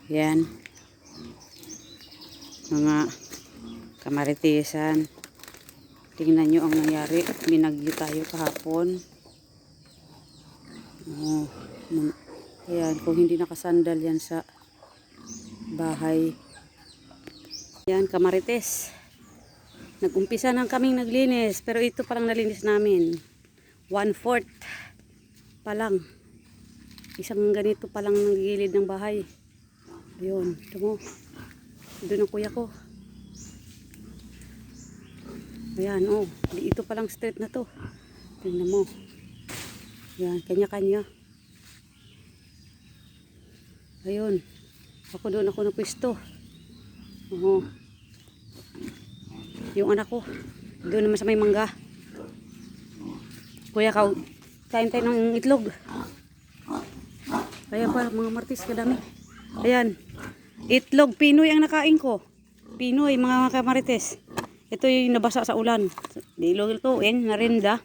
Yan. Mga kamaritisan. Tingnan nyo ang nangyari. Binagyo tayo kahapon. Oh, ayan, kung hindi nakasandal yan sa bahay. Yan, kamarites. Nag-umpisa nang kaming naglinis. Pero ito palang nalinis namin. 1/4 pa lang. Isang ganito palang ng gilid ng bahay. Ayun, ito mo. Doon ang kuya ko. Ayan, oh. Ito palang street na to. Tingnan mo. Ayan, kanya-kanya. Ayun. Doon ako napwesto. Oo. Yung anak ko. Doon naman sa may mangga. Kuya, kain tayo ng itlog. Ayan pa, mga martis, kadami. Ayan. Itlog, Pinoy ang nakain ko. Pinoy, mga kamarites. Ito yung nabasa sa ulan. Dilutuin, narinda.